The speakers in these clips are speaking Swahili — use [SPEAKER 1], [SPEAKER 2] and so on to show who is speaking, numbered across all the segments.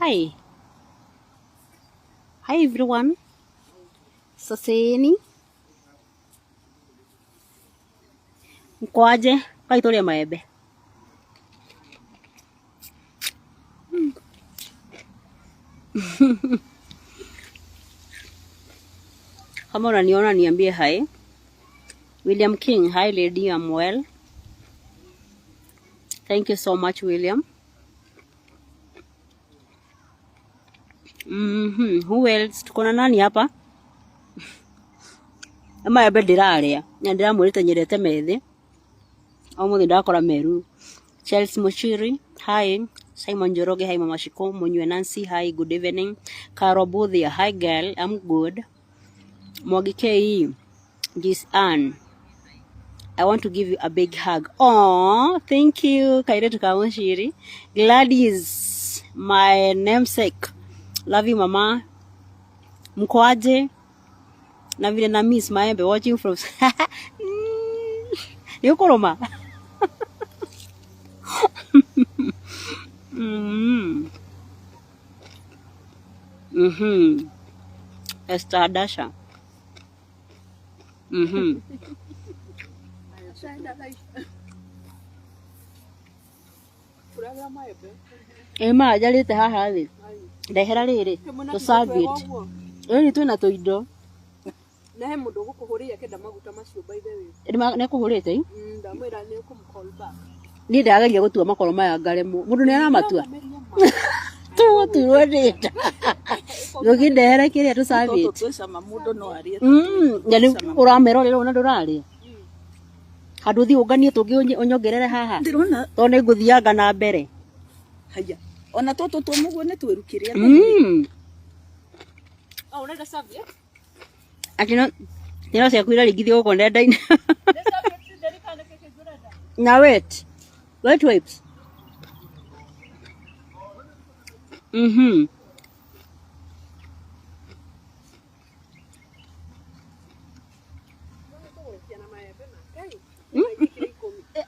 [SPEAKER 1] Hi. Hi everyone. Saseni. Mkoaje? Kaitoria maembe. Kama unaniona niambie hi. William King, hi lady, I'm well. Thank you so much, William. Who else? Tuko na nani hapa? Maembe ndiraria. Na ndiramwirite nyerete methi. Omuthi ndakora meru. Chelsea Muchiri, hi. Simon Joroge, hi Mama Shiko. Munywe Nancy, hi, good evening. Carol Buthia, hi girl, I'm good. Mwagi K.E. Gis Ann, I want to give you a big hug. Oh, thank you. Kairetu Kamushiri. Gladys, my namesake. Love you, Mama. Mkoaje? Na vile na miss maembe watching from. Yukoroma. Esther Dasha. Ema ajarite haha thi. Ndehera riri to serve it. Eri twina tuindo.
[SPEAKER 2] Na he mundu gukuhuria kenda maguta macio by the way.
[SPEAKER 1] Ne kuhurite?
[SPEAKER 2] Ndamwira ni kumcall back.
[SPEAKER 1] Ni ndagagia gutua makoro maya ngaremu. Mundu ni aramatua. Tu rita. Yogi ndehera kiria to serve it.
[SPEAKER 2] Twesama mundu no arie.
[SPEAKER 1] Yani uramero rero na ndurari. Handu thi unganie tungi unyongerere haha.
[SPEAKER 2] Ndirona
[SPEAKER 1] to ni nguthianga na mbere.
[SPEAKER 2] Haya. Ona toto tumugo ne twerukiria. Oh, unenda savia?
[SPEAKER 1] Akino nino cia kwira ligithio guko Nendaini. Na wait wipes.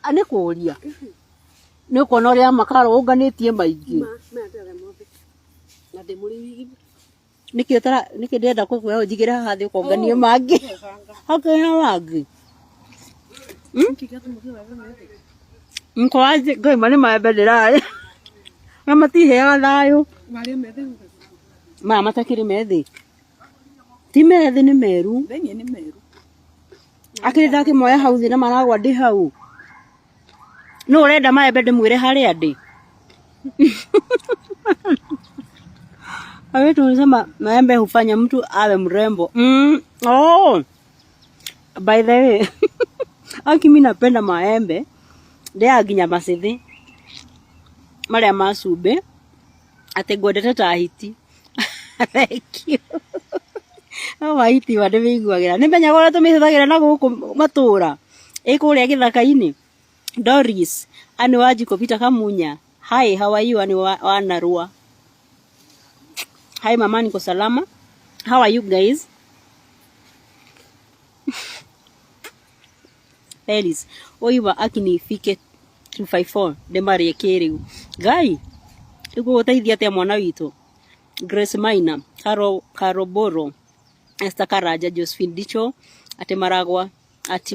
[SPEAKER 1] Ane kuria ni kuona uria makaro unganitie maingi
[SPEAKER 2] na ndimuri
[SPEAKER 1] niki ndenda kukuya unjigire haha thi ukonganie mangi hakena wangi mkoaje ngai mani maembe ndirae na matiheaga thayo
[SPEAKER 2] mari methe
[SPEAKER 1] ma matakiri methi ti methi ni meru
[SPEAKER 2] thenye ni meru
[SPEAKER 1] akiri ndakimoya hau thi na maragwa ndi hau no urenda maembe ndimwire haria ndi Awetu unasema maembe hufanya mtu awe mrembo. Oh. By the way. Aki mimi napenda maembe. Ndia ginya masithi. Maria masube. Ategwendete ta hiti. Thank you. Oh, hiti wade wiguagira. Nimenya gora tumithagira na guku matura. Ikuria githaka-ini. Doris, ani waji kopita kamunya. Hi, how are you? Ani wanarua. Hi mama, niko salama. How are you guys? Pelis. Oiwa akini fike 254 ndemari ekeriu. Gai. Iko utaithia tia mwana witu. Grace Maina, Karoboro, Esther Karaja, Josephine Dicho, Maragwa,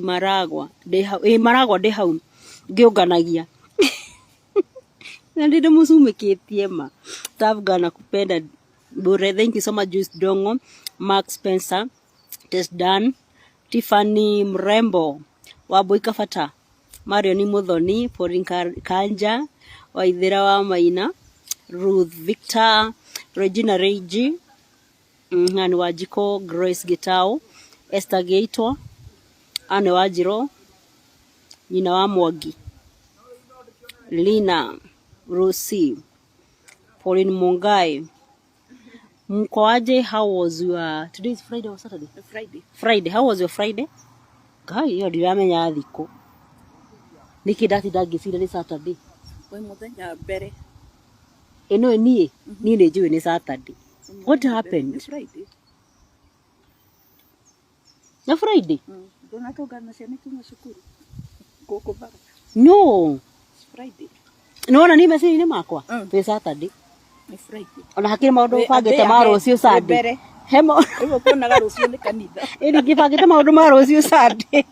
[SPEAKER 1] Maragwa de hau. Geoganagia. Na ndido musumeketie ma. Tafgana kupenda bure. Thank you so much, Juice Dongo, Mark Spencer, Test Dan, Tiffany Mrembo, Waboika Fata, Mario ni Muthoni, Porin Kanja, Waithira wa Maina, Ruth Victor, Regina Reiji, Ngani Wajiko, Grace Gitao, Esther Gaito, Ane Wajiro, Nina wa Mwagi, Lina, Rosie, Pauline Muigai. Mkoaje, how was your today is Friday or Saturday? Friday. How was your Friday? Gai, yo ndiramenya thiko. Niki dati dagicire ni Saturday.
[SPEAKER 2] Wai muthenya mbere.
[SPEAKER 1] Eno ni njui ni Saturday. What happened?
[SPEAKER 2] Friday.
[SPEAKER 1] Na Friday?
[SPEAKER 2] Ndona tongana ciana kuma cukuru. Guku bara.
[SPEAKER 1] No.
[SPEAKER 2] Friday.
[SPEAKER 1] No na ni message ni makwa. Ni Saturday.
[SPEAKER 2] Nĩ Friday.
[SPEAKER 1] Ona hakiri maundu bangite ma rucio Sunday. Hemo.
[SPEAKER 2] Rĩu kuonaga rucio nĩ kanitha.
[SPEAKER 1] Ĩrĩ ngibangite maundu ma rucio Sunday.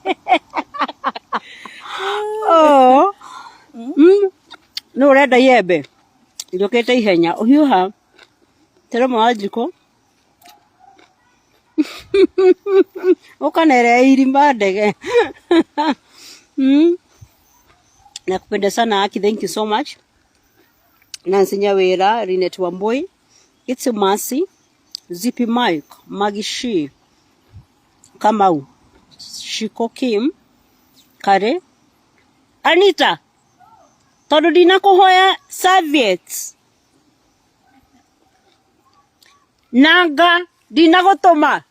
[SPEAKER 1] Oh. No urenda yembe. Njokete ihenya. Uhiuha. Tero mwajiko. Ukanere irimba ndege. Nakupenda sana Aki, thank you so much. Nancy Nyawera, Rinet Wamboi, It's Mercy, Zippy Mike, Magishi, Kamau, Shiko Kim, Kare, Anita, tondu ndinakuhoya serviettes. Nanga ndinagutuma.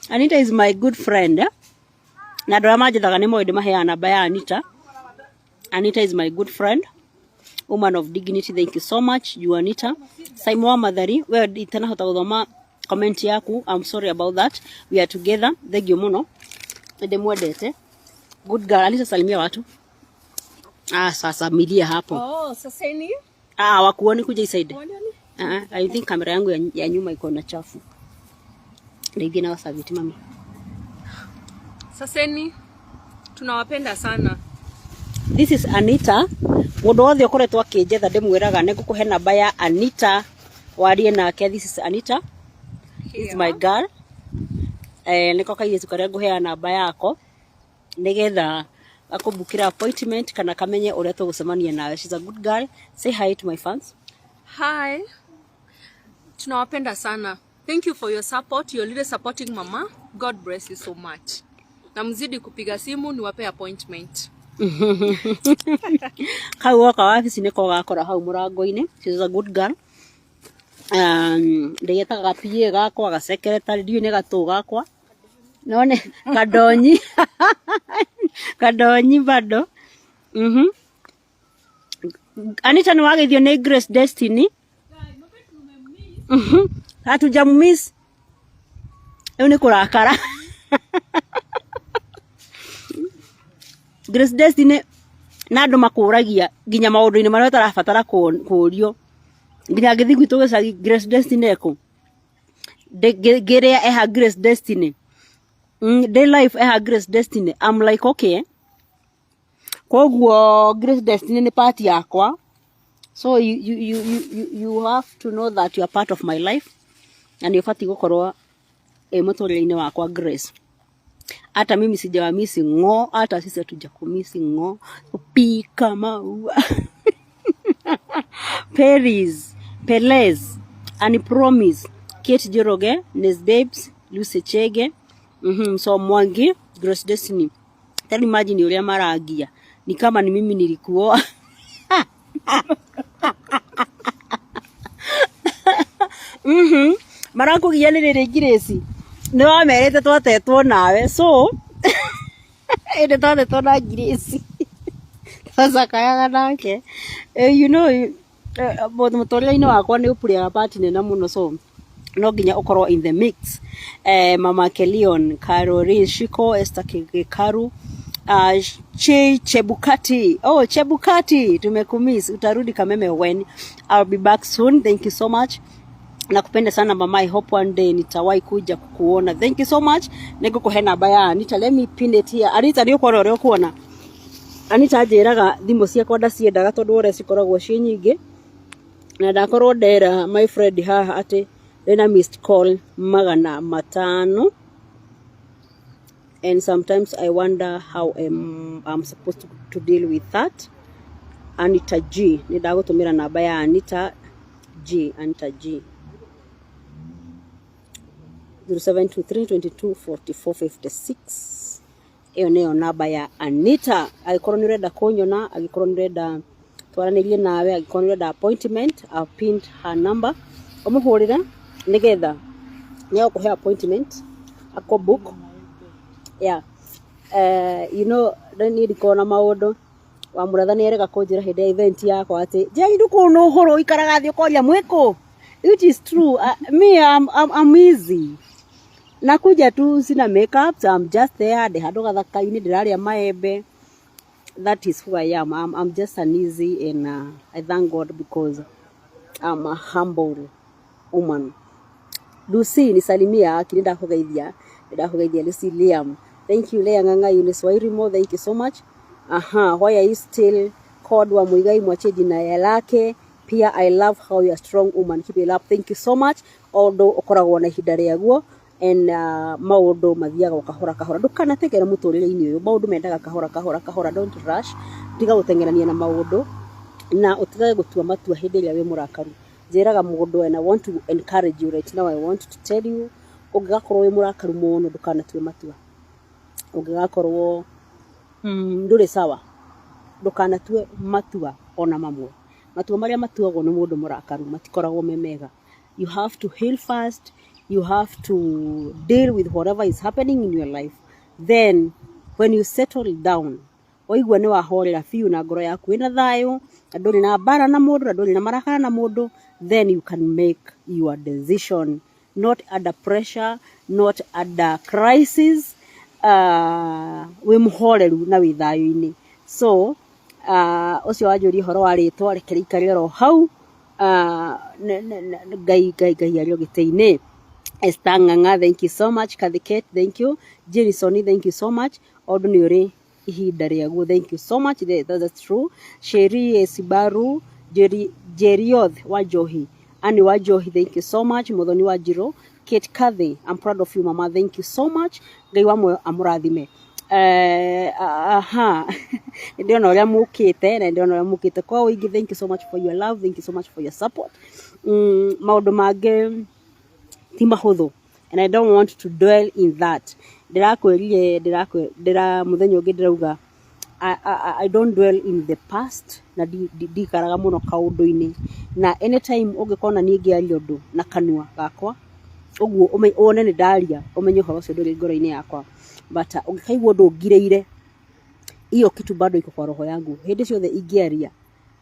[SPEAKER 1] Anita is my good friend. Na ndora manjithaga ni moide mahea namba ya Anita. Anita is my good friend. Woman of dignity, thank you so much. You Anita. Simon wa Mathari, we itana hota guthoma comment yaku. I'm sorry about that. We are together. Thank you muno. Ende mwendete. Good girl. Anita salimia watu. Sasa milia hapo.
[SPEAKER 2] Oh, saseni.
[SPEAKER 1] Wakuoni kuja isaide. I think kamera yangu ya nyuma iko na chafu. Ndio na wasaviti mami.
[SPEAKER 2] Saseni, tunawapenda sana.
[SPEAKER 1] This is Anita. Mundu wothe ukoretwo akinjetha ndimwiraga nigukuhe namba ya Anita warie nake. This is Anita. It's my girl. Niko kaiyesu karia nguhea namba yako nigetha akubukira appointment kana kamenye uria tugucemania nawe. She's a good girl. Say hi to my fans.
[SPEAKER 2] Hi. Tunawapenda sana. Thank you for your support. You're really supporting mama. God bless you so much. Na mzidi kupiga simu niwape appointment.
[SPEAKER 1] Kau waka wabici niko gakora hau murango-ini. She's a good girl. Ndegeta gapie gakwa ga secretary dio ne gatu gakwa. None kadonyi. Kadonyi bado. Anita ni wageithio ni Grace Destiny. Hatujamumiss. Eo ni kurakara. Grace Destiny na andu makuragia nginya maundu-ini maria tarabatara kurio. Nginya ngithi gwitu gicagi Grace Destiny eko. Gerea eha Grace Destiny. Day life eha Grace Destiny. I'm like okay. Koguo Grace Destiny ni part yakwa. So you have to know that you are part of my life. And you fati gukorwa muturire-ini wakwa Grace. Hata mimi sijawa misi ngo, hata sisi hatujakumisi ngo. Pika maua. Paris, Pelez, Annie Promise, Kate Joroge, Nes Babes, Lucy Chege, so Mwangi, Grace Destiny. Tell imagine ulia maragia. Ni kama ni mimi nilikuoa. Marako giyalire Grace. No amerete twatetwo nawe so ende twatetwo na Grace. Sasa kayaga nake. You know mutorire-ini wakwa ni upuria part nene muno so no nginya ukorwo in the mix. Mama Kelion, Caroline Shiko, Esther Kekaru, Chebukati. Oh, Chebukati, tumekumiss. Utarudi Kameme when? I'll be back soon. Thank you so much. Nakupenda sana mama. I hope one day nitawahi kuja kukuona. Thank you so much. Nigukuhe namba ya Anita. Let me pin it here. Anita ndio kwa uri kuona. Anita ajiraga thimu ciakwa ndaciendaga tondu ore cikoragwo ci nyingi. Na ndakorwo ndera my friend haha ati rena missed call 500. And sometimes I wonder how I'm supposed to deal with that. Anita G. Nidagutumira namba ya Anita G. Anita G. 0723224456. Iyo neyo namba ya Anita. Agikorwo ni urenda kunyona, agikorwo ni urenda twaranirie nawe, agikorwo ni urenda appointment, I've pinned her number. Umuhurira nigetha niyo kuhe appointment ako book. Yeah. You know, ni ndikona maundu wa muratha ni erega kunjira hindi ya event yakwa ati Njeri nduku no horo ikaraga thio Kwaria mwiko. It is true. I'm easy. Nakuja tu sina makeup, so I'm just there. De hado gathaka-ini ndiraria maembe. that is who I am. I'm just an easy, and I thank God because I'm a humble woman. Lucy nisalimia kininda kugeithia Lucy Liam. Thank you Lea Nganga Uniswahili mo, thank you so much. Why are you still called wa Muigai mwache jina lake? Pia I love how you are strong woman. Keep it up. Thank you so much. Although okoragwo na ihinda rĩaguo and maundu mathiaga kahora ndukanategera muturire-ini uyu, maundu mendaga kahora, don't rush. Tiga gutengerania na maundu na utigage gutua matua hindi ĩrĩa wĩ mũrakaru. Njeraga mũndũ, and I want to encourage you right now. I want to tell you, ungigakorwo wĩ mũrakaru mũno ndukanatue matua. Ungigakorwo ndũrĩ sawa, ndukanatue matua ona mamwe. Matua maria matuagwo nĩ mũndũ mũrakaru matikoragwo memega. You have to heal first. You have to deal with whatever is happening in your life. Then when you settle down, oigwa ni wahorera fiu na ngoro yaku ina thayo, nduri na bara na mundu, nduri na marakara na mundu, then you can make your decision, not under pressure, not under crisis. We muhoreru na wi thayo-ini. So ucio wanjuri horo wa ritwa rekere ikarire ro hau, gai ario gite-ini. Estanganga, thank you so much. Kathiket, thank you. Njeri Soni, thank you so much. Odu ni uri ihinda riaguo, thank you so much. That's true. Sheri Sibaru, Jerioth Wajohi, Ani Wajohi, thank you so much. Modoni Wajiro, Kate Kathy, I'm proud of you mama, thank you so much. Ngai wamwe amurathime. Ndio na uria mukite, na ndio na uria mukite kwa wingi. Thank you so much for your love, thank you so much for your support. Maundu mage ti mahuthu, and I don't want to dwell in that. Ndira muthenya ungi ndirauga I don't dwell in the past, na ndikaraga muno kaundu-ini, na anytime ungikona ni ngiaria undu na kanua gakwa uguo one ni ndaria umenye horo cio nduri ngoro-ini yakwa, but ungikaigua undu ngireire, iyo kitu bado iko kwa roho yangu. Hindi ciothe ingiaria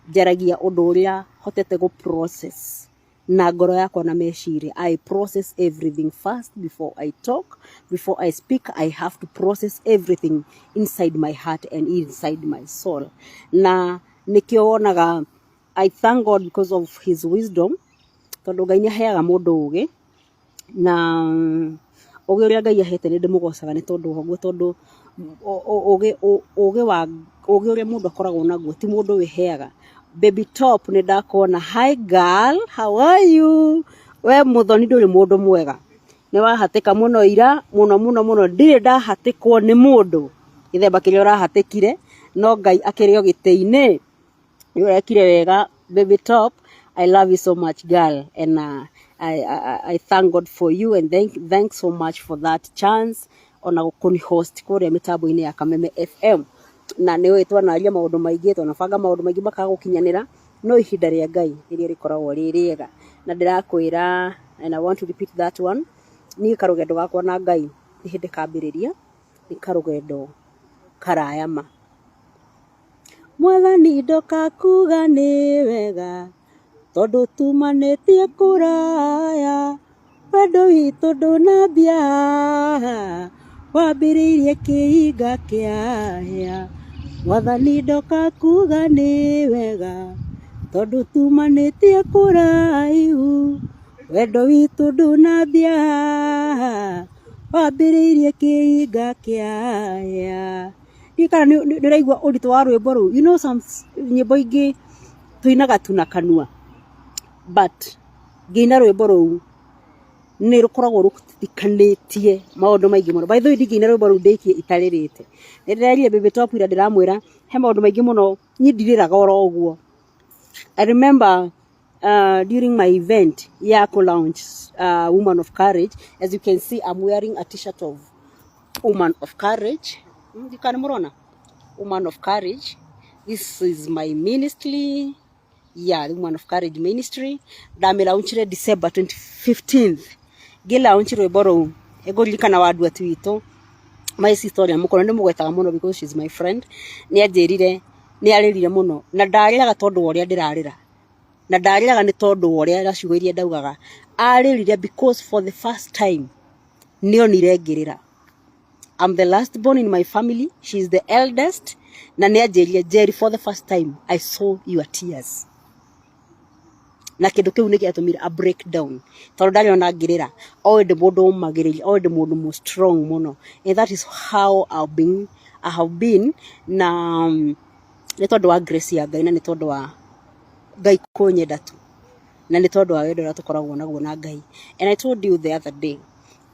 [SPEAKER 1] njaragia undu uria hotete go process na ngoro yakwa na meciria. I process everything first before I talk, before I speak. I have to process everything inside my heart and inside my soul. Na nikio wonaga, I thank God because of his wisdom, tondu Ngai niaheaga mundu ugi, na ugi uria Ngai ahete ni ndimugocaga ni tondu hoguo, tondu ugi uria mundu akoragwo naguo ti mundu wiheaga. Baby Top ni ndakona. Hi girl, how are you? We muthoni nduri mundu mwega, ni wahatika muno ira, muno ndire ndahatikwo ni mundu ithemba kiria urahatikire, no Ngai akirio gite-ini ni urekire wega. Baby Top, I love you so much girl, and I thank God for you, and thanks so much for that chance ona kuni host kuria mitambo-ini ya Kameme FM. Na niwe twanaria maundu maingi, twanabanga maundu maingi makaga gukinyanira, no ihinda ria Ngai iria rikoragwo ririega. Na ndirakwira, and I want to repeat that one, ni karugendo gakwa na Ngai ihinde kambiriria, ni karugendo karayama. Mwathani ndoka kuga ni wega, tondu tumanitie kuraya, wendo witu ndunambia, wambiriirie kiinga kiaya. Mwathani ndoka kuga ni wega, tondu tumanitie kuraihu, wendo witu ndunambia, wambiriirie kiinga kiaya. Ndikana ndiraigua uritu wa rwimbo ru, you know, some nyimbo ingi tuinaga tuna kanua, but ngina rwimbo ru ni rukoragwo rutitikanĩtie maundu maingi muno. By the way, ndingina rwimbo ru ndikie itaririte. Ndirarire Baby Top ira ndiramwira he maundu maingi muno ni ndiriraga oro uguo. I remember during my event Yako Lounge, Woman of Courage, as you can see I'm wearing a t-shirt of Woman of Courage. You can murona Woman of Courage. This is my ministry. Yeah, the Woman of Courage ministry. Ndamelaunchire December 2015. Gilaunchire boro egolikana wadu atu ito. My sister mukoro ndimugwetaga muno because she's my friend. Ni anjirire ni aririre muno na ndariraga tondu woria ndirarira. Na ndariraga ni tondu woria racigoirie ndaugaga. Aririre because for the first time nionire ngirira. I'm the last born in my family. She's the eldest. na nĩ anjĩrire Njeri, for the first time I saw your tears. Na kĩndũ kĩu nĩ gĩatũmire a breakdown tondũ ndarĩ ona ngĩrĩra, o ndĩ mũndũ ũmagĩrĩria, o ndĩ mũndũ mo strong mũno, and that is how I have been na nĩ tondũ wa grace ya Ngai na nĩ tondũ wa Ngai kũnyenda tu na nĩ tondũ wa wendo ũrĩa tũkoragwo naguo na Ngai. And I told you the other day,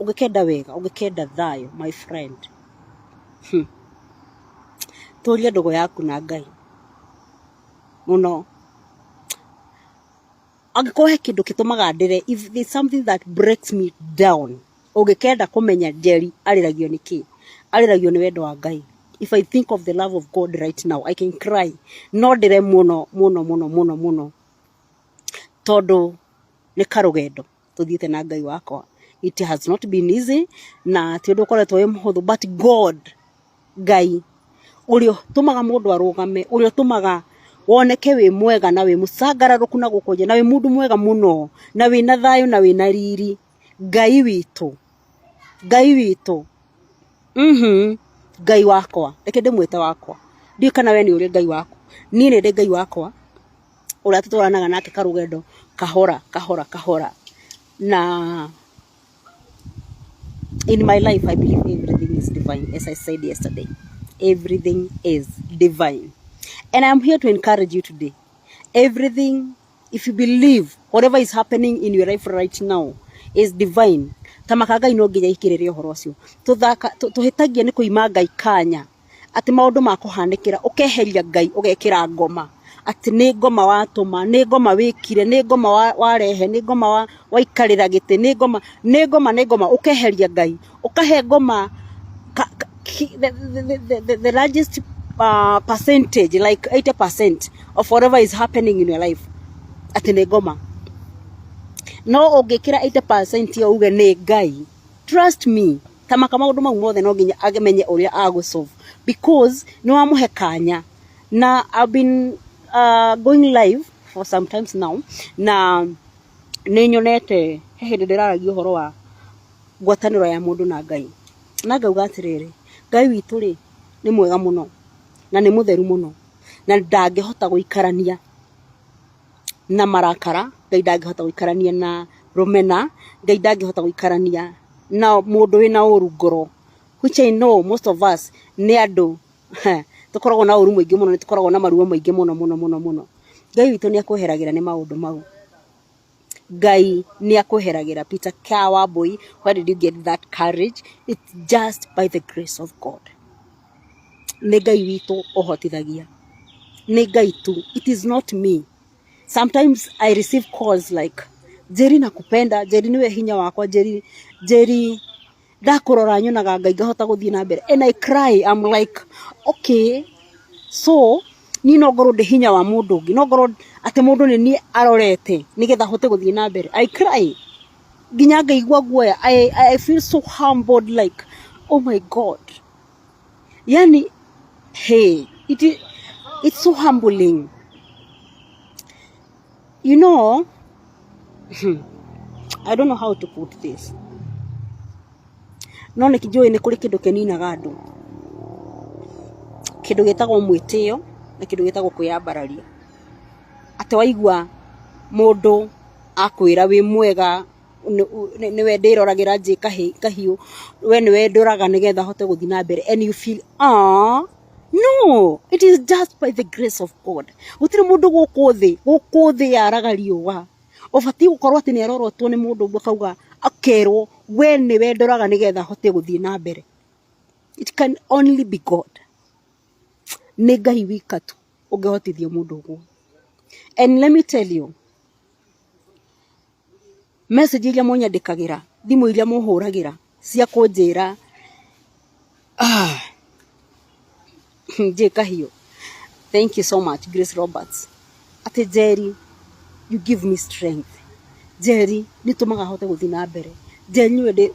[SPEAKER 1] ũngĩkenda wega, ũngĩkenda thayũ, my friend, tũria ndogo yaku na Ngai mũno. Angĩkorwo he kĩndũ gĩtũmaga ndĩre, if there's something that breaks me down, ũngĩkenda kũmenya Njeri arĩragio nĩkĩ, arĩragio nĩ wendo wa Ngai. If I think of the love of God right now, I can cry. No ndĩre mũno tondũ nĩ karũgendo tũthiĩte na Ngai wakwa. It has not been easy na ti ũndũ ũkoretwo wĩ mũhũthũ, but God, Ngai ũrĩa ũtũmaga mũndũ arũgame, ũrĩa ũtũmaga woneke wĩ mwega na wĩ mũcangararũku na gũkũnja na wĩ mũndũ mwega mũno na wĩ na thayũ na wĩ na riri. Ngai witũ, Ngai wakwa, reke ndĩmwĩte wakwa, ndiũ kana we nĩ ũrĩ Ngai waku. Niĩ nĩ ndĩ Ngai wakwa ũrĩa tũtwaranaga nake karũgendo kahora na in my life I believe everything is divine. As I said yesterday, everything is divine. And I'm here to encourage you today. Everything, if you believe whatever is happening in your life right now is divine, tamaka Ngai no nginya ikirĩre ũhoro ũcio. Tũhĩtagia nĩ kũima Ngai kanya atĩ maũndũ makũhanĩkĩra, ũkeheria Ngai ũgekĩra ngoma atĩ nĩ ngoma watũma, nĩ ngoma wĩkire, nĩ ngoma warehe, nĩ ngoma waikarĩra gĩtĩ, nĩ ngoma ũkeheria Ngai, ũkahe ngoma the largest percentage, like 80% of whatever is happening in your life atĩ nĩ ngoma. No ũngĩkĩra 80% ya uge nĩ Ngai, trust me, tamaka maũndũ mau mothe no nginya amenye ũrĩa agũsolve, because nĩ wamũhe kanya. Na I've been going live for some times now na nĩ nyonete he hĩndĩ ndĩraragia ũhoro wa ngwatanĩro ya mũndũ na Ngai, na ngauga atĩrĩrĩ, Ngai witũ rĩ nĩ mwega mũno na nĩ mũtheru mũno na ndangĩhota gũikarania na marakara, Ngai ndangĩhota gũikarania na rũmena, Ngai ndangĩhota gũikarania na mũndũ wĩna ũru ngoro, which I know most of us nĩ andũ tũkoragwo na ũru mũingĩ mũno, nĩ tũkoragwo na maruo maingĩ mũno. Ngai witũ nĩ akwĩheragĩra nĩ maũndũ mau. Ngai nĩ akwĩheragĩra. Peter Kawaboi, where did you get that courage? It's just by the grace of God. Nĩ Ngai witũ ũhotithagia, nĩ Ngai tu, it is not me. Sometimes I receive calls like, Njeri nakupenda, Njeri niwe hinya wakwa, Njeri ndakũrora nyonaga Ngai ngahota gũthiĩ na mbere, and I cry. I'm like, okay, so ni no ngorwo ndĩ hinya wa mũndũ ũngĩ, no ngorwo atĩ mũndũ nĩ niĩ arorete nĩgetha hote gũthiĩ na mbere. I cry nginya ngaigua guoya. I feel so humbled, like, oh my God, yani hey, it's so humbling, you know. I don't know how to put this. No nĩ kijũĩ nĩ kũrĩ kĩndũ kĩninaga andũ, kĩndũ gĩtagwo mwĩtĩo na kĩndũ gĩtagwo kwĩyambararia. Atĩ waigua mũndũ akwĩra wĩ mwega, nĩwe ndĩroragĩra njĩ kahiũ, we nĩwe ndoraga nĩgetha hote gũthiĩ na mbere, and you feel no, it is just by the grace of God. Gũtirĩ mũndũ gũkũ thĩ yaraga riũa ũbatiĩ gũkorwo atĩ nĩ arorotwo nĩ mũndũ ũngĩ akauga akerwo we nĩwe ndoraga nĩgetha hote gũthiĩ na mbere. It can only be God. Nĩ Ngai wika tu ũngĩhotithia mũndũ ũguo. And let me tell you, message iria mũnyandĩkagĩra, thimũ iria mũhũragĩra cia kũnjĩra njĩka hiyo, thank you so much Grace Roberts, ati Njeri, you give me strength. Njeri nĩtũmaga hote gũthiĩ na mbere. Njeri niwe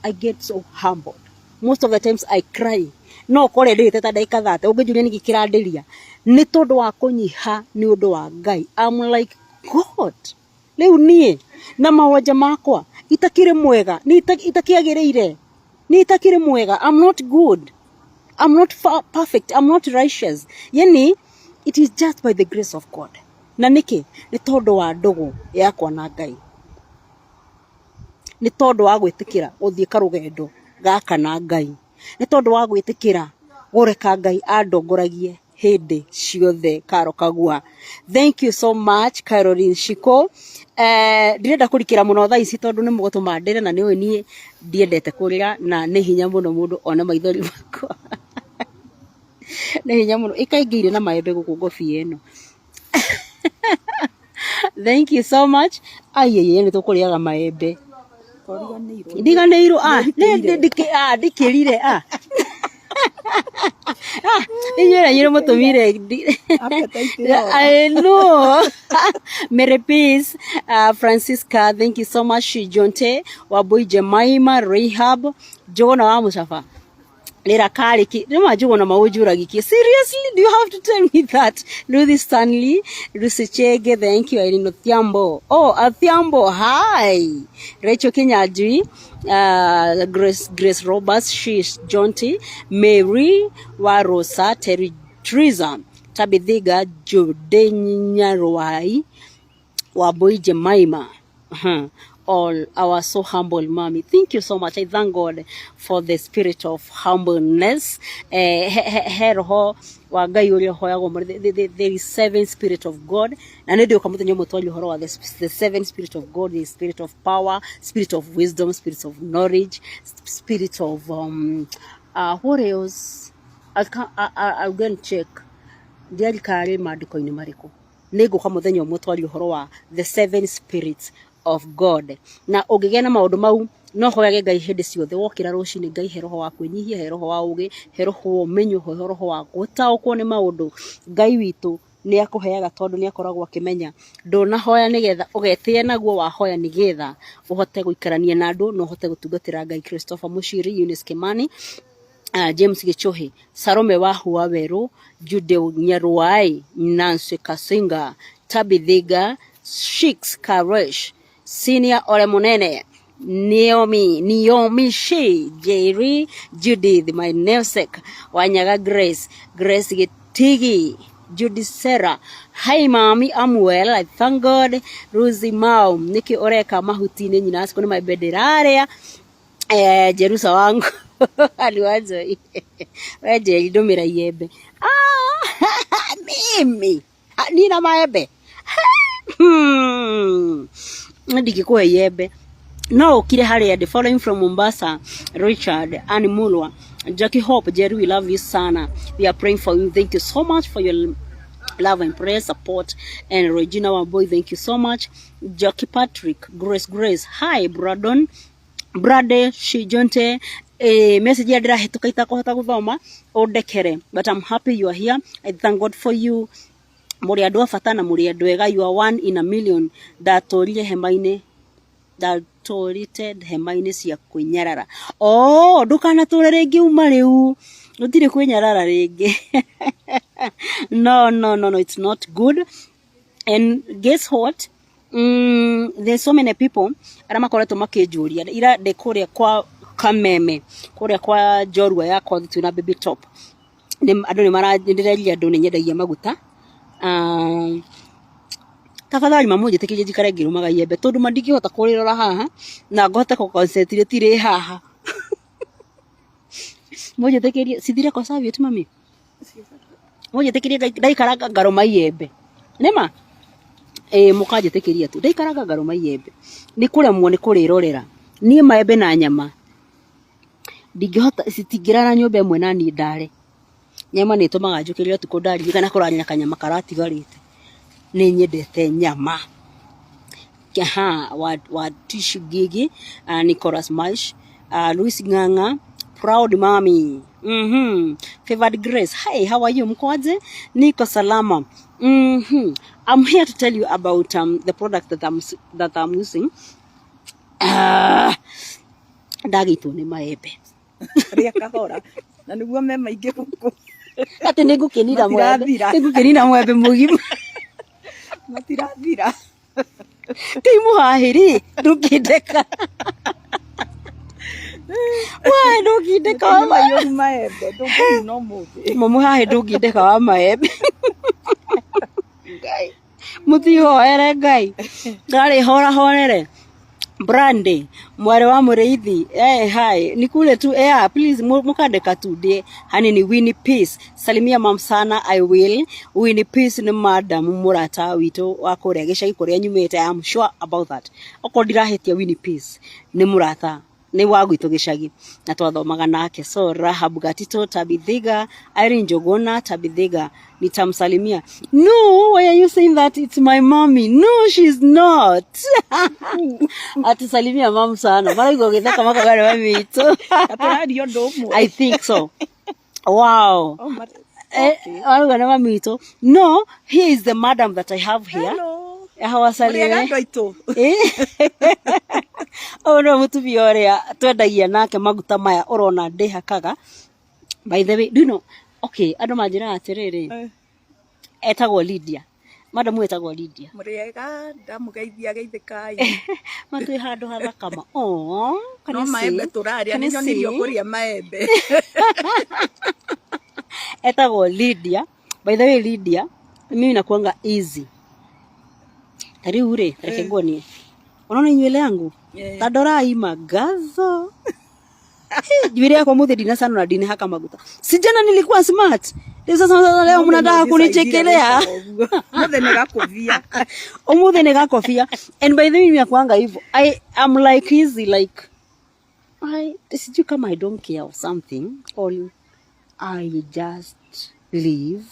[SPEAKER 1] I get so humbled. Most of the times I cry. No kore ndĩte ta ndagĩka 30 ũngĩnjũria nĩkĩ kĩrandĩria, nĩ tondũ wa kũnyiha nĩ ũndũ wa Ngai. I'm like, God, rĩu niĩ na mawanja makwa itakĩrĩ mwega, itakĩagĩrĩire, ni itakĩrĩ mwega, I'm not good. I'm not perfect, I'm not righteous. Yani, it is just by the grace of God. Na niki ni tondu wa ndugu yakwa na Ngai, ni tondu wa gwitikira uthie karugendo gaka na Ngai, ni tondu wa gwitikira goreka Ngai andongoragie hindi ciothe. Karo Kagua, thank you so much. Caroline Shiko, ndirenda kurikira muno thaa ici tondu ni mugutuma ndire, na niwe nie ndiendete kurira, na ni hinya muno mundu ona maithori makwa ni hinya muno ikaingire na maembe guku ngobi eno. Thank you so much. Ayeye ni tukuriaga maembe ndiganeiru ndikirire Njeri mutumire I know. Mary Peace, Francisca, thank you so much. Jonte Wabui, Jemaima, Rehab, Jona wa Musafa. Lera Kariki, Rema Jona Maujura Giki. Seriously, do you have to tell me that? Rudy Stanley, Lucy Chege, thank you. Irino Thiambo. Oh, Thiambo, hi. Rachel Kenyajui, Grace Roberts, she's Jonty, Mary Warosa, Teresa, Tabithiga, Jodenya Roai, Wabui Jemaima. All our so humble mommy. Thank you so much. I thank God for the spirit of humbleness. There is 7 spirit of God. And the 7 spirit of God, the spirit of power, spirit of wisdom, spirit of knowledge, spirit of what else? I'll go and check. The 7 spirits of God. Na ugigena maundu mau no hoyage Ngai hindi ciothe. Wokira rucini Ngai he roho wa kwinyihia, he roho wa ugi, he roho wa umenyo, he roho wa gutaukwo ni maundu. Ngai witu ni akuheaga tondu ni akoragwo akimenya nduna hoya nigetha ugetie naguo, wa hoya nigetha uhote guikarania na andu no uhote gutungatira Ngai. Christopher Mushiri, Eunice Kimani, James Gichohi, Sarome wa Huaweru, Jude Nyaruai, Nancy Kasinga, Tabithiga, Shix Karesh, Senior Olemonene, Naomi She, Njeri, Judith, my namesake, Wanyaga Grace Gitigi, Judy Sarah. Hi mommy, I'm well, I thank God. Rosie Mao, Niki Oreka Mahutine, Nyinasko ni my bederaria, Jerusa wangu, aliwazo, weje idomira yebe. Mimi, nina maebe. Ndikikuwe yebe. No, kile hali the following from Mombasa, Richard, Annie Mulwa, Jackie Hope, Jerry, we love you sana. We are praying for you. Thank you so much for your love and prayer, support. And Regina Wamboy, thank you so much. Jackie Patrick, Grace, hi, Brade, Shijonte, message yadra hetukaita kohata kuthoma, odekere. But I'm happy you are here. I thank God for you. Muriadwa fatana muriadwega, you are 1 in a million. Datorire hemaine, datorite hemaine cia kwinyarara. Oh, ndukana tore rege umariu. Ndire kwinyarara rege. No, it's not good. And guess what? There's so many people aramakoretwo makijuria ira de kuria kwa kameme kuria kwa jorwa yakwa tuna baby top andu ni marandireria andu ni nyendagia maguta tafadhali mamoje tekije jikare ngirumaga yembe tondu mandingihota kurirora haha na ngohote ko concentrate ri haha moje tekiria sithire kwa savio tu mami moje tekiria ndaikaranga ngaroma yembe nema mukaje tekiria tu ndaikaranga ngaroma yembe ni kuremwo ni kurirorera ni maembe na nyama ndingihota sitingirana nyumba imwe na ni ndare nyama ni tumaga njukiria tuko ndari kana kuranya kanyama karatigarite ni nyendete nyama wa Tish Gigi, Nicholas Marsh, Luis Nganga, Proud Mommy, Favored Grace. Hi, how are you? Mkwaje? Niko salama. I'm here to tell you about the product that I'm using. Dagito ni maembe.
[SPEAKER 3] Ria kahora. Na niguo me maingi guku.
[SPEAKER 1] Ati nigukinira mwembe. Nigukinira mwembe mugima.
[SPEAKER 3] Matirathira.
[SPEAKER 1] Timu hahiri ndukindeka. Why ndungindeka wa
[SPEAKER 3] maembe maembe ndungi no muthi
[SPEAKER 1] mamu hahe ndungindeka wa maembe Ngai mutihoere Ngai ngari hora horere Brandy mware wa mureithi hi nikule tu please mukandeka tu de hani ni Winnie Peace salimia mam sana I will Winnie Peace ni madam murata wito wa kuria gicagi kuria nyumite I am sure about that okondira hetia Winnie Peace ni murata ni wagwito gicagi na twathomaga nake so Rahab Gatito Tabithiga Irene Njogona Tabithiga nitamsalimia no why are you saying that it's my mommy no she's not atisalimia mom sana mara iko githaka maka gari wa mito
[SPEAKER 3] atarario ndomo
[SPEAKER 1] I think so wow okay. Mito no he is the madam that I have here
[SPEAKER 3] hello
[SPEAKER 1] hawasalimia oh no mutubi oria twendagia nake maguta maya urona ndihakaga by the way do you know okay andu manjira atiriri etagwo Lydia madam etagwo Lydia
[SPEAKER 3] muriega ndamugeithia geithikai
[SPEAKER 1] matwi handu hathakama oh
[SPEAKER 3] no maembe turaria ni nyonirio kuria maembe
[SPEAKER 1] etagwo Lydia by the way Lydia mimi nakuanga easy tari ure tareke ngonie unaona nywele yangu tadora imagazo nywele yako muthi dina sana na dini haka maguta sijana nilikuwa smart sasa leo mnataka kunichekelea umuthi nigakofia and by the way nakuanga hivyo I am like easy like did you come I don't care or something or I just leave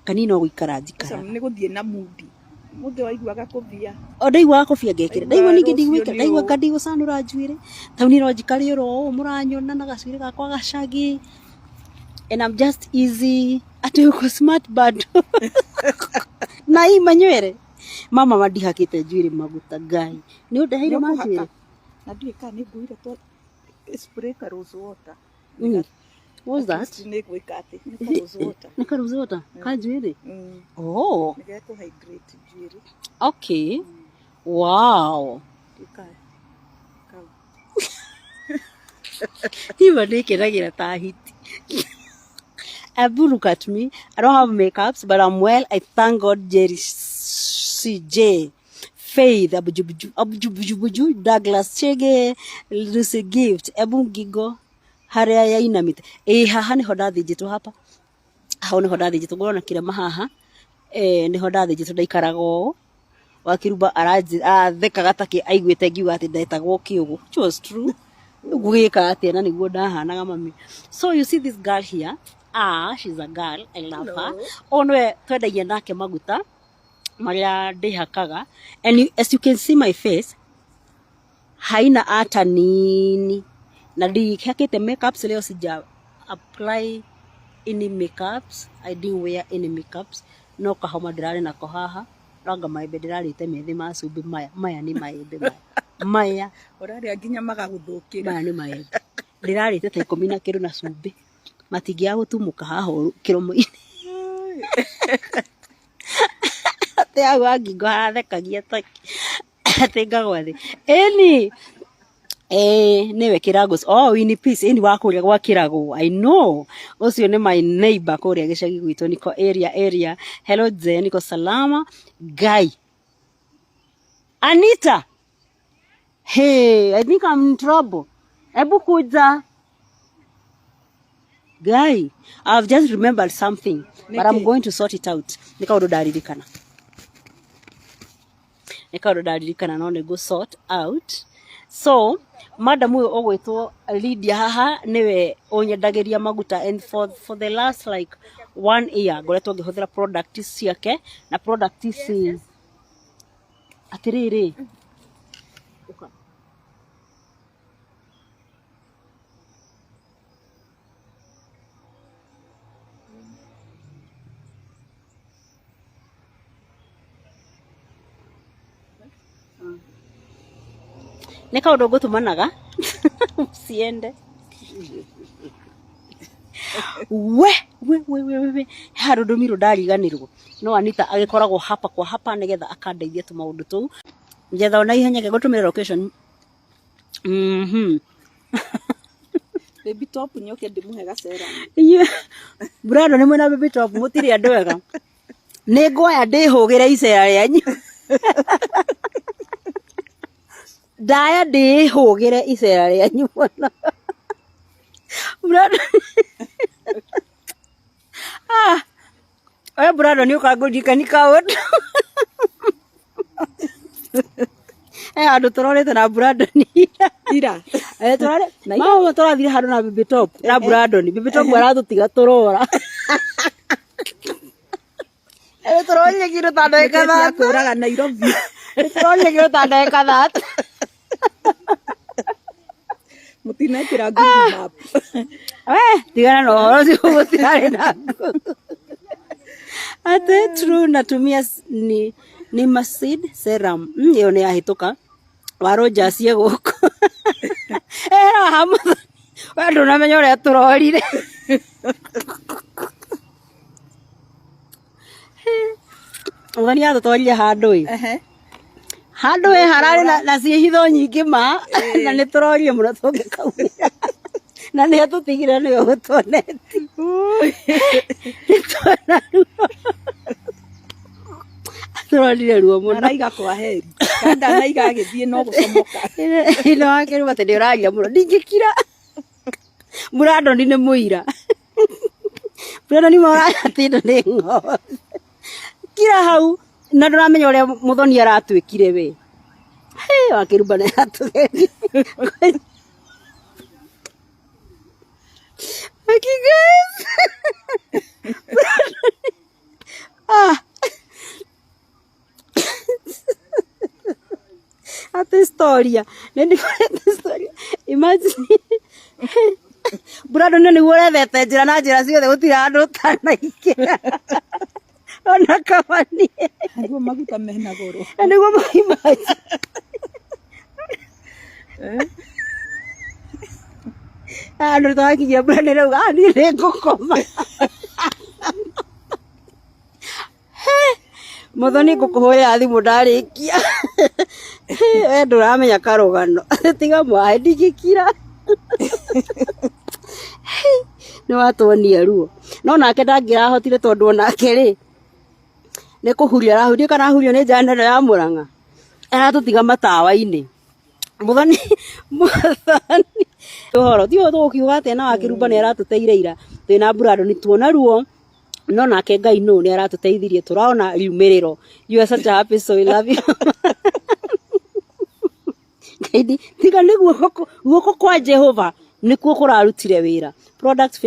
[SPEAKER 1] kanino guikaraji
[SPEAKER 3] sasa niguthie na mudi mude waiguaga kofia
[SPEAKER 1] ndaigua kofia ngekire ndaigua ningi ndigwika ndaigua kandigo sanura njuire tauniro njikari ro muranyona na gacwire gakwa gacagi and I'm just easy ati uko smart bad na imanywere mama madihakite njuire maguta Ngai ni udaire manjire
[SPEAKER 3] na ndika ni nguire to spray ka rose water
[SPEAKER 1] what's that
[SPEAKER 3] ni gwikate ni rose water
[SPEAKER 1] ni rose water ka njuire oh
[SPEAKER 3] ni to hydrate njuire
[SPEAKER 1] okay wow hiva nikiragira ta hiti Abu, look at me. I don't have makeups, but I'm well. I thank God. Njeri, CJ, Faith, Abujubuju, Douglas Chege, Lucy Gift, Abu Gigo, Haria ya inamite. Haha ni hodathi jitu hapa. Hao ni hodathi jitu. Ngona kira mahaha. Ni hodathi jitu daikarago. Wakiruba araji theka gataki aigwete ngiuga ati ndaitagwo kiugo. Which was true. Gwika ati na niguo ndahanaga mami. So you see this girl here. She's a girl. I love her. Onwe twendagia nake maguta maria ndihakaga and as you can see my face haina ata nini na ndihakite makeups leo sija apply any makeups. I didn't wear any makeups no kahoma ndirari nako haha ranga maembe ndirarite methi macumbi maya ni maembe maya
[SPEAKER 3] urari nginya magaguthukira
[SPEAKER 1] maya ni maembe ndirarite ta 10 na kiro na cumbi matingia gutumuka haha kiromo-ini ate agwa ngingo harathekagia atengagwa thi eni niwe kirago Winnie Peace eni wa kuria gwa kirago I know ucio ni my neighbor kuria gicagi gwito niko area hello Zen niko salama Guy Anita hey I think I'm in trouble ebu kuja Guy I've just remembered something but I'm going to sort it out nikaudadaririkana no nego sort out so madam uyo ogwetwo Lydia haha niwe onyendagiria maguta and for the last like 1 year ngoretwo ngihuthira product ciake na product ici atiriri Nika udogo tumanaga siende we harudumiro ndariganirwo no Anita agikoragwo hapa kwa hapa nigetha akandeithia tu maundu tu njetha ona ihenya gutumira location
[SPEAKER 3] baby top nyoke ndimuhe gacera.
[SPEAKER 1] Brado ni mwena baby top mutiri andu wega. Ni ngoya ndihugire icera ryanyu. Ndaya ndihugire icera ryanyu muno. Brado. Brado ni ukangujikani kaundu. Andu turorete na Brado ni
[SPEAKER 3] ira.
[SPEAKER 1] Turore. Mama turathire handu na baby top. Na Brado ni baby top aratutiga turora. Turonye kiro tanda ekatha.
[SPEAKER 3] Kuraga Nairobi.
[SPEAKER 1] Turonye kiro tanda ekatha.
[SPEAKER 3] Mutinekira Google Map.
[SPEAKER 1] Tigana no horo si gutire na. Ate true natumia ni Masid serum. Iyo ni ahituka. Waroja cie guku. Era hamu. Wandu namenya uria turorire. Ugani atutwarire handu handu harari na ciihitho nyingi ma na ni turorie muno tungikaumira na ni atutigire ni gutoneti turorire ruo muno
[SPEAKER 3] araiga kwa heri kanda naiga agithie no gucomoka
[SPEAKER 1] ino wakiru bate ni uraria muno ndingikira Brado ni muira Brado ni mora tindo ni ngo kira hau na nduramenya uria muthoni aratwikire we wakiruba na atugeri guys ate historia nende historia imagine Brado nene urethete njira na njira ciothe gutira andu tanaikira ona kamani
[SPEAKER 3] niguo maguta mena goro
[SPEAKER 1] niguo maimaji andu takinya Brado rauga ni ngukoma muthoni ngukuhurira thimu ndarikia we nduramenya karugano tiga mwae ndigikira ni watuonia ruo no nake ndangirahotire tondu onake ri ni kuhuria arahuria kana ahurio ni njana ya Murang'a aratutiga matawa-ini muthoni uhoro ti uthu ukiuga ati na wakiruba ni aratuteire ira twina Brado ni tuona ruo no nake Ngai no ni aratuteithirie turaona riumiriro. You are such a happy soul, I love you. Kaidi tiga niguo kwa Jehova nikuo kurarutire wira. Products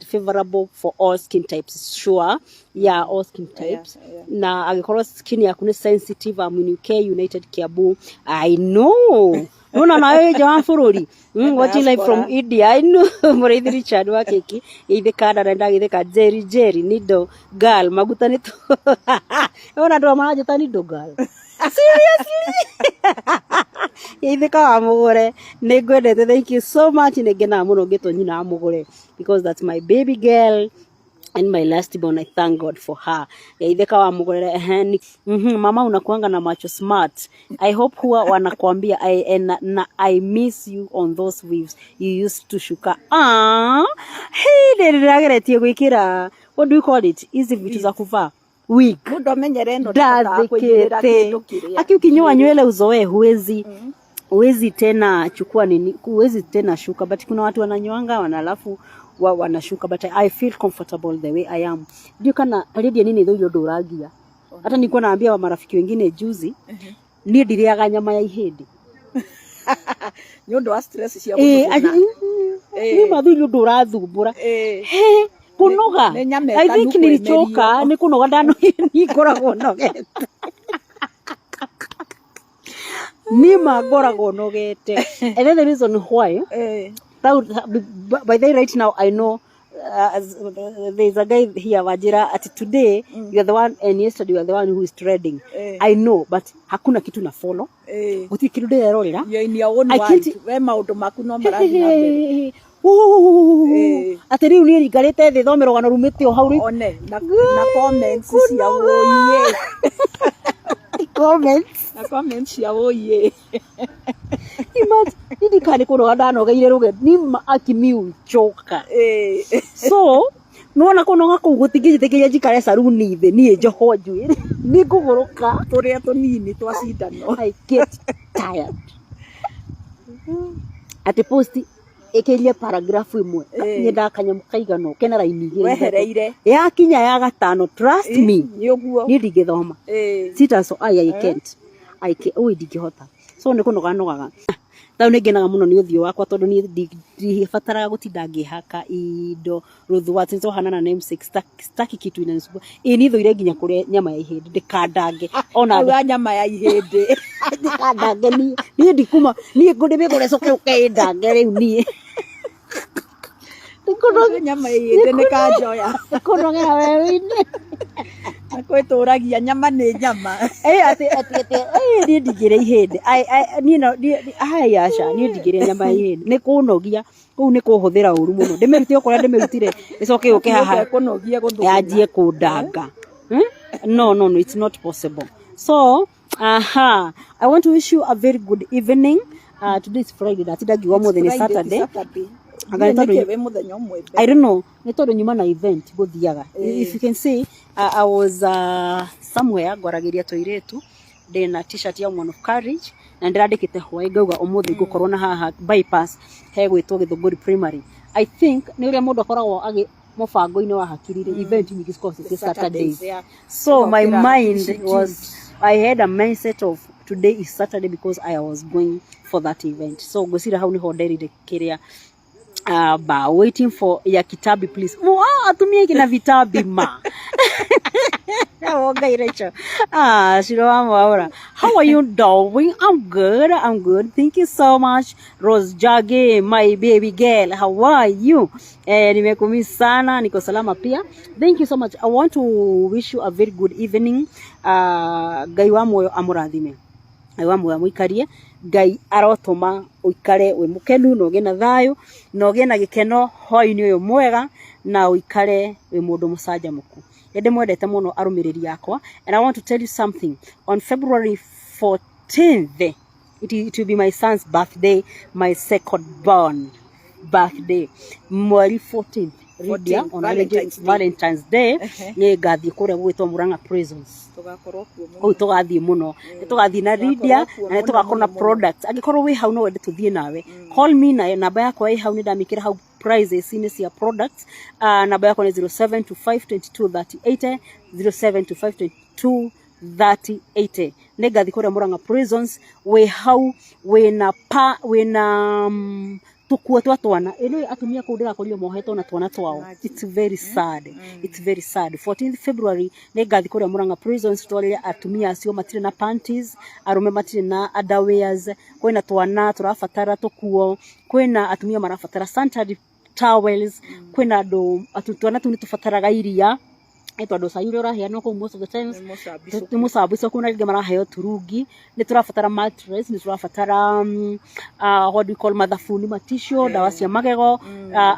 [SPEAKER 1] favorable for all skin types. Sure, yeah, all skin types. Yeah. Na agikorwo skin yaku ni sensitive, Muigai United Kiambu. I know. Nuna na wewe jamaa fururi. Watching live from India. I know. Murithi Richard wa keki. Ithika na ndagithika Njeri nido girl maguta ni tu. Ona ndo manajuta nido girl. Seriously? Ithika wa mugure. Nigwendete. Thank you so much. Nigena muno gitonyina mugure because that's my baby girl. And my last born, I thank God for her. Itheka wa mugorere mama unakuanga na macho smart. I hope huwa wanakuambia I miss you on those waves you used to shuka. Hey, ndirageretie gwikira. What do you call it? Easy vitu za kuvaa. Wig.
[SPEAKER 3] Mundo menyere ndo nataka kuingira kitu kile.
[SPEAKER 1] Aki ukinyoa nywele uzoe huwezi tena chukua nini, huwezi tena shuka, but kuna watu wananyoanga wanalafu wanashuka, but I feel comfortable the way I am. Ndio kana ready nini ndio ndo uragia. Hata nilikuwa naambia wa marafiki wengine juzi, ni ndiriaga nyama ya ihindi.
[SPEAKER 3] Nyondo wa stress cia guthumbura.
[SPEAKER 1] Ni mathu ndo urathumbura. Kunoga. I think nilichoka, ni kunoga ndano ni ngoragwo nogete. Ni magoragwo nogete. And then the reason why by the way, right now I know there's a guy here Wajira at today you're the one and yesterday you're the one who is trading. I know, but hakuna kitu na follow. Guti kitu ndirerorera.
[SPEAKER 3] You're in your own world. We maundu maku no marathi na mbere.
[SPEAKER 1] Ati riu ni rigarite thi thome rogano rumite o hauri
[SPEAKER 3] one na comments cia woiye.
[SPEAKER 1] Comments
[SPEAKER 3] cia woiye.
[SPEAKER 1] Imagine Nidi kani kuno ndanogeire ruge ni akimiuchoka so nuona kuno ngako gutigithikiriria njikare saruni thi nie njoho njwiri ni kuguruka
[SPEAKER 3] turia tunini twacindano.
[SPEAKER 1] I get tired. Ati posti ekeria paragraph imwe ni ndakanya kaigano kena raini igiri
[SPEAKER 3] wehereire
[SPEAKER 1] ya kinya ya gatano trust me
[SPEAKER 3] ni uguo
[SPEAKER 1] ni ndigithoma sita so I can't oi ndigihota so ni kuno ganogaga tau ningenaga muno ni uthio wakwa tondu ni ndibataraga gutinda ngihaka indo ruthwa tinzo hanana name 6 staki kitu ina nisuba ni thuire nginya kuria nyama ya ihindi ndikandange ona
[SPEAKER 3] nyama ya ihindi
[SPEAKER 1] ndikandange ni ndikuma ni ngudime gurecoke ukendange riu ni
[SPEAKER 3] kuno nyama ya ihindi ni kanjoya
[SPEAKER 1] kuno gera wewe
[SPEAKER 3] akweturagia nyama ni nyama
[SPEAKER 1] ati ni ndigire ihindi ni no asha ni ndigire nyama ihindi ni kunogia ku ni kuhuthira uru muno ndimerute okora ndimerutire icoke uke haha
[SPEAKER 3] kunogia
[SPEAKER 1] yanjie kundanga no it's not possible so I want to wish you a very good evening. Today is Friday, that is more than Saturday. I don't know. I thought nyuma na event go thiaga. If you can see, I was somewhere gwaragiria toiretu then a t-shirt ya one of courage na ndirandikite hwa ngauga umuthi gukorwo na haha bypass he gwitwo Githunguri primary. I think ni uria mundu akoragwo agi mubango-ini wa hakirire event nyingi cause Saturdays. So my mind was, I had a mindset of today is Saturday because I was going for that event. So gusira hau ni honderire kiria waiting for ya kitabi please. Atumie kina vitabi ma. How are you doing? I'm good. Thank you so much. Rose Jage, my baby girl. How are you? Nimekumiss sana, niko salama pia. Thank you so much. I want to wish you a very good evening. Ngai wa moyo amurathime. Ngai wa moyo muikarie. Ngai arotoma uikare we mukenu no gena thayo no gena gikeno hoi-ini uyu mwega na uikare we mundu mucanjamuku. Ende mwendete muno arumiriri yakwa, and I want to tell you something. On February 14th it will be my son's birthday, my second born birthday. Mweri 14th Lydia, on Valentine's Day ni gathi kuria gwitwo Muranga prisons
[SPEAKER 3] tugakorwo kuo
[SPEAKER 1] tugathi muno tugathi na Lydia na tugakorwo na products agikorwo wi hau no wende tuthie nawe call me na namba yakwa i hau ni ndamikira hau prices ini cia products namba yakwa ni 0725223080 0725223080 ni gathi kuria Muranga prisons we hau we na tukua twana eno atumia kundira korio moheto na twana twao. It's very sad. It's very sad. 14th February ne gathi kuria Muranga prisons twarire atumia acio matire na panties, arume matire na underwears, kwena twana turafatara tukuo, kwena atumia marafatara sanitary towels, kwena twana tuni tufataraga iria etwa dosa yure ora hiano ko most of the times musabu so kuna ringa maraheyo turungi ni turafatara mattress ni turafatara what do you call mathafuni matisho dawa cia magego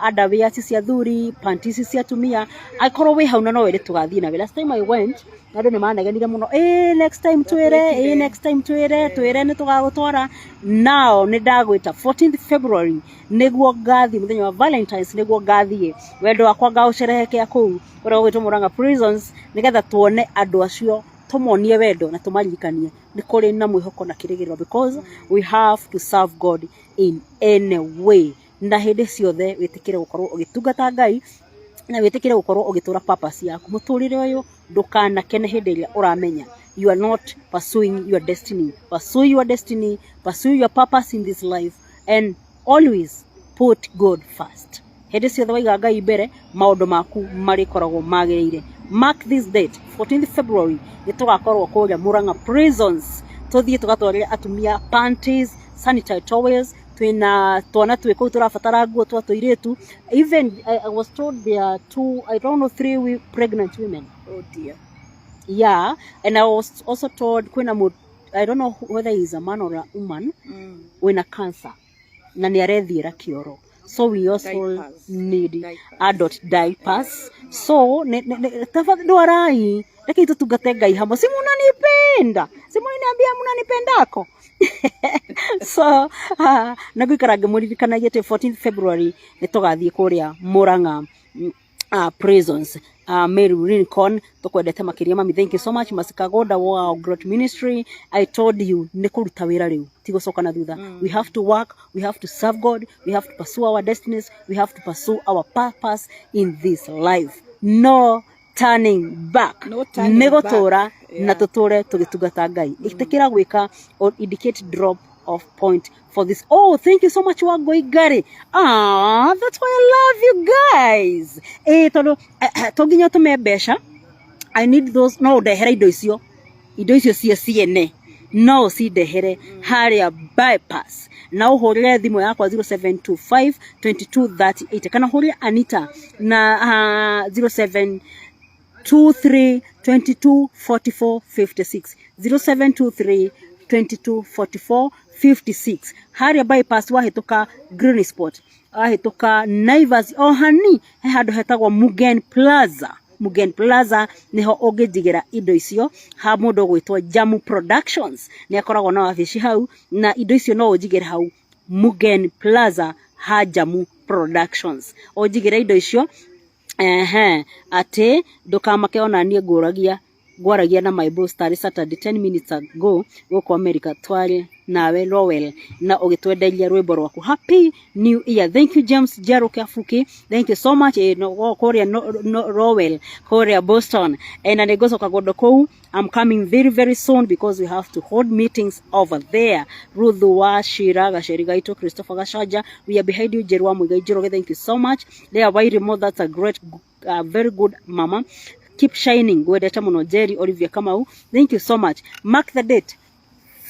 [SPEAKER 1] underwear cia thuri panties cia tumia aikoro we hauna no wende tugathie na last time I went nado ni maneganire muno next time twere ni tugagutwara now ni ndagwita 14th February niguo gathi muthenya wa Valentine's niguo gathie wendo wakwa ngaucerehekea kuu ora gwitwo Muranga prisons nigetha tuone andu acio tumonie wendo na tumarikanie ni kuri na mwihoko na kirigiro because we have to serve God in any way na hindi ciothe witikire gukorwo ugitungata Ngai na witikire gukorwo ugitura purpose yaku muturire uyu ndukana kene hindi ria uramenya you are not pursuing your destiny. Pursue your destiny, pursue your purpose in this life, and always put God first. Hindi ciothe waiga Ngai mbere maundu maku marikoragwo magirire. Mark this date 14th February nitugakorwo kuria Muranga prisons tuthie tugatwarire atumia panties, sanitary towels, twana twiko turafatara nguo twa toiretu. Even I was told there are 3 pregnant women.
[SPEAKER 3] Oh dear.
[SPEAKER 1] Yeah, and I was also told I don't know whether he's a man or a woman with a cancer na ni arethira kioro. So we also need adult diapers. So tafadhali dorai lakini tutungate Ngai hamwe. Si munanipenda. Si munaniambia munanipendako. So na gwikaraga muririkanagia 14th February nitugathie kuria Murang'a prisons. Mary Lincoln tukwendete makiria mami, thank you so much. Masikagoda wow, great ministry. I told you nikuruta wira riu tigocoka na thutha. We have to work, we have to serve God, we have to pursue our destinies, we have to pursue our purpose in this life. No turning back.
[SPEAKER 3] No turning
[SPEAKER 1] Negotora
[SPEAKER 3] back. Yeah.
[SPEAKER 1] na tutore tugitugata Ngai. Itekira gwika or indicate drop of point for this. Oh, thank you so much, Muigai. Ah, that's why I love you guys. Toginya tumebesha. I need those. No, dehere indo icio cia CNA. No, si dehere haria bypass. Na uhorere thimu yakwa 0725 2238. Kana hurire Anita na 0723 22 44 56 0723 22 44 56. Haria bypass wahituka Green Spot, wahituka Naivas ohani handu hetagwo Mugen Plaza. Mugen Plaza niho ungijigira indo icio ha mundu gwitwa Jamu Productions ni akoragwo na wabici hau, na indo icio no ujigire hau Mugen Plaza ha Jamu Productions. Ujigire indo icio ate ndukamake ona nie gwaragia na my boss tari Saturday 10 minutes ago goko America twari nawe Rowell na ugitwenderia rwimbo rwaku. Happy New Year. Thank you James Jaro Kafuki, thank you so much. Kwaria Rowell, Kwaria Boston, and anegosoka godo kou. I'm coming very very soon because we have to hold meetings over there. Ruthu wa Shiraga Sherigaito Christopher Gashaja, we are behind you. Jerwa Muigai Jiro, thank you so much. They are very remote. That's a great very good mama. Keep shining. Gwedeta muno Njeri Olivia Kamau, thank you so much. Mark the date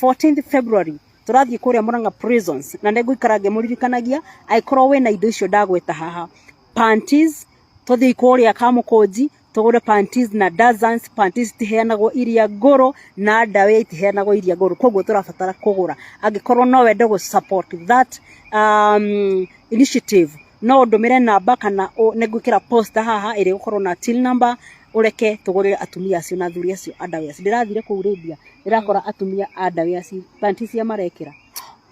[SPEAKER 1] 14th February turathie kuria Murang'a prisons na ndegwikarage muririkanagia aikorwo we na indo icio ndagweta haha. Panties tuthie kuria Kamukonji tugure panties na dozens. Panties tiheanagwo iria ngoro na ndawe itiheanagwo iria ngoro, koguo turabatara kugura. Angikorwo no wende go support that initiative, no ndumire namba kana negwikira poster haha iri gukorwo na till number ureke tugurire atumia acio na thuri acio andawe acio. Ndirathire ku Arabia ndirakora atumia andawe acio panties cia marekira.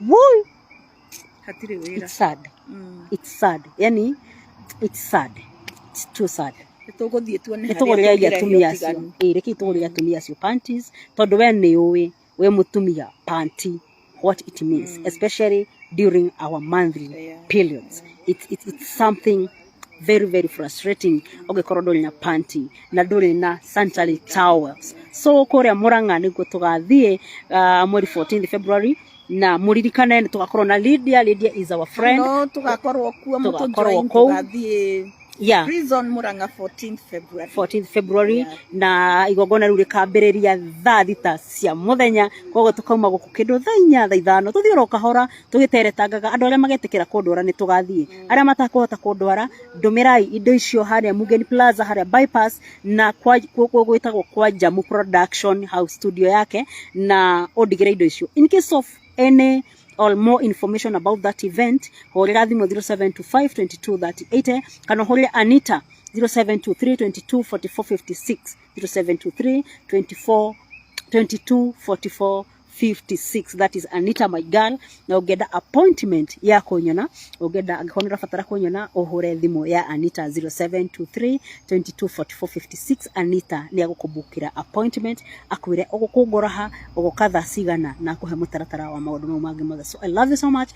[SPEAKER 1] Woi,
[SPEAKER 3] hatire wira.
[SPEAKER 1] It's sad. It's sad. Yani it's sad. It's too sad.
[SPEAKER 3] Tuguthie tuone
[SPEAKER 1] tugurire atumia acio. Reke tugurire atumia acio panties tondu we ni uwi we mutumia panty what it means, especially during our monthly periods. It's something very very frustrating. Ogekorwo nduri na panty na nduri na sanitary towels. So kuria Murang'a niguo tugathie mweri 14th February na muririkane tugakorwo na Lydia is our friend.
[SPEAKER 3] No tugakorwo kuo muto join tugathie prison Murang'a 14th February
[SPEAKER 1] yeah. Na igogona riu rikambiriria thaa thita cia muthenya, koguo tukauma guku kindu thainya thaa ithano tuthie ro kahora tugiteretangaga andu aria magetikira kundwara ni tugathie aria matakuhota kundwara ndumirai indo icio haria Mugen Plaza haria bypass na gwitagwo kwa Jamu Production house studio yake na odigire indo icio. In case of any or more information about that event, horera thimu 0725 223080 kana horera Anita 0723 22 44 56 0723 24 22 44 56. That is Anita, my girl. Na ugenda appointment ya kunyona, ugenda agikonera fatara kunyona ohure thimu ya Anita 0723 22 44 56. Anita ni agukubukira appointment akwire ogukungora ha ogukatha sigana na kuhe mutaratara wa maundu mau mangi mothe. So I love you so much.